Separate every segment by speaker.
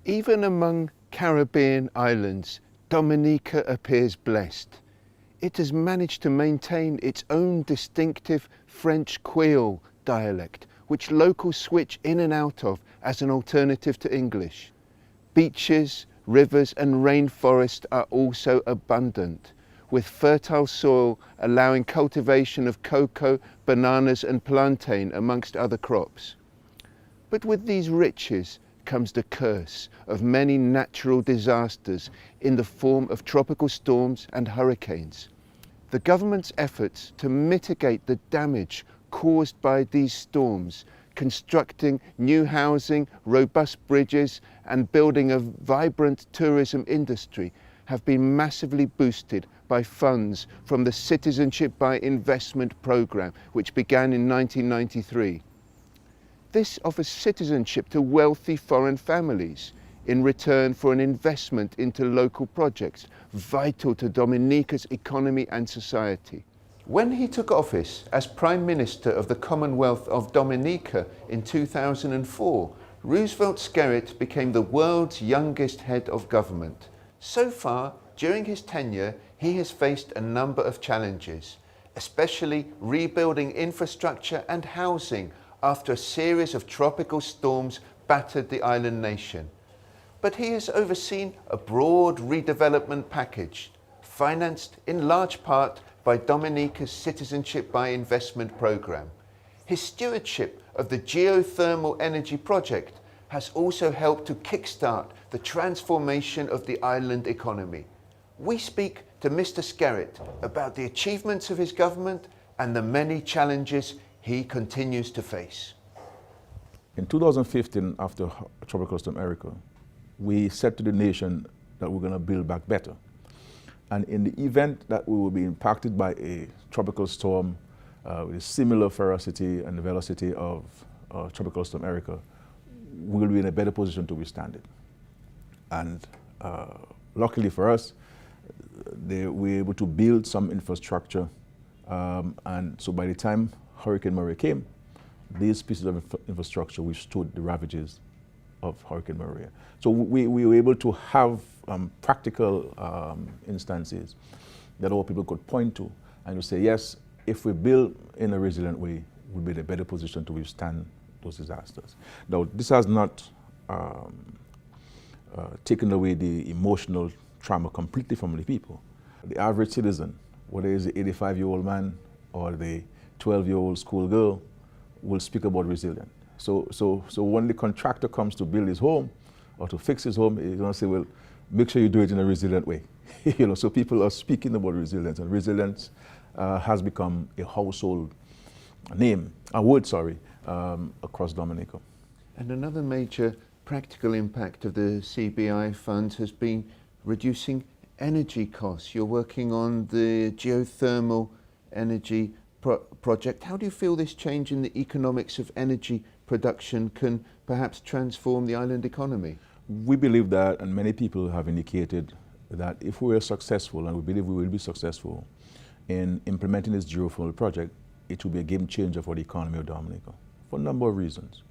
Speaker 1: Even among Caribbean islands, Dominica appears blessed. It has managed to maintain its own distinctive French Creole dialect, which locals switch in and out of as an alternative to English. Beaches, rivers and rainforest are also abundant, with fertile soil allowing cultivation of cocoa, bananas and plantain amongst other crops. But with these riches comes the curse of many natural disasters in the form of tropical storms and hurricanes. The government's efforts to mitigate the damage caused by these storms, constructing new housing, robust bridges and building a vibrant tourism industry have been massively boosted by funds from the Citizenship by Investment programme, which began in 1993. This offers citizenship to wealthy foreign families in return for an investment into local projects vital to Dominica's economy and society. When he took office as Prime Minister of the Commonwealth of Dominica in 2004, Roosevelt Skerrit became the world's youngest head of government. So far, during his tenure, he has faced a number of challenges, especially rebuilding infrastructure and housing after a series of tropical storms battered the island nation. But he has overseen a broad redevelopment package, financed in large part by Dominica's Citizenship by Investment programme. His stewardship of the geothermal energy project has also helped to kickstart the transformation of the island economy. We speak to Mr. Skerrit about the achievements of his government and the many challenges he continues to face.
Speaker 2: In 2015, after Tropical Storm Erika, we said to the nation that we're going to build back better. And in the event that we will be impacted by a tropical storm with a similar ferocity and the velocity of Tropical Storm Erika, we will be in a better position to withstand it. And luckily for us, we were able to build some infrastructure. And so by the time Hurricane Maria came, these pieces of infrastructure withstood the ravages of Hurricane Maria. So we were able to have practical instances that all people could point to and to say, yes, if we build in a resilient way, we'll be in a better position to withstand those disasters. Now, this has not taken away the emotional trauma completely from the people. The average citizen, whether it's the 85-year-old man or the 12-year-old schoolgirl, will speak about resilience. So when the contractor comes to build his home or to fix his home, he's going to say, well, make sure you do it in a resilient way. So people are speaking about resilience, and resilience has become a household name, a word, across Dominica.
Speaker 1: And another major practical impact of the CBI funds has been reducing energy costs. You're working on the geothermal energy project. How do you feel this change in the economics of energy production can perhaps transform the island economy?
Speaker 2: We believe that, and many people have indicated that if we are successful, and we believe we will be successful, in implementing this geothermal project, it will be a game changer for the economy of Dominica for a number of reasons.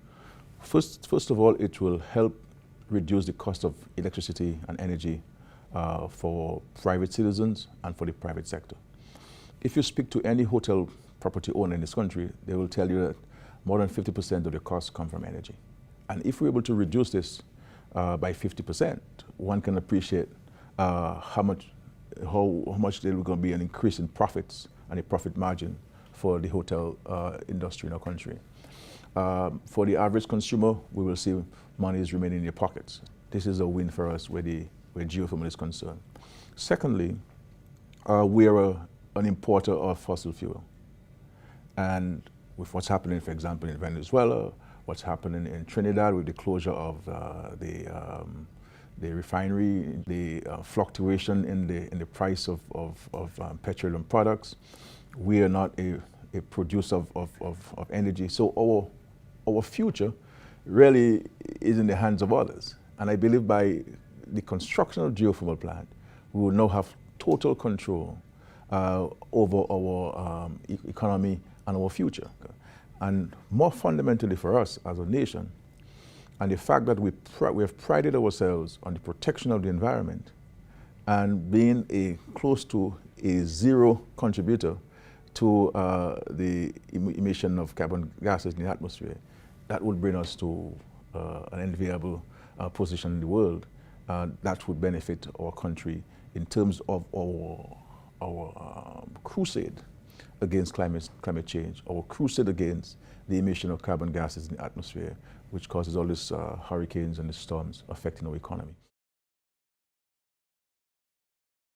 Speaker 2: First of all, it will help reduce the cost of electricity and energy for private citizens and for the private sector. If you speak to any hotel property owner in this country, they will tell you that more than 50% of the costs come from energy. And if we're able to reduce this by 50%, one can appreciate how much there will going to be an increase in profits and a profit margin for the hotel industry in our country. For the average consumer, we will see money is remaining in your pockets. This is a win for us where geothermal is concerned. Secondly, we are an importer of fossil fuel. And with what's happening, for example, in Venezuela, what's happening in Trinidad with the closure of the the refinery, the fluctuation in the price of petroleum products. We are not a producer of energy. So our future really is in the hands of others. And I believe by the construction of geothermal plant, we will now have total control over our economy and our future. And more fundamentally for us as a nation, and the fact that we have prided ourselves on the protection of the environment and being close to a zero contributor to the emission of carbon gases in the atmosphere, that would bring us to an enviable position in the world that would benefit our country in terms of our crusade against climate change, our crusade against the emission of carbon gases in the atmosphere, which causes all these hurricanes and the storms affecting our economy.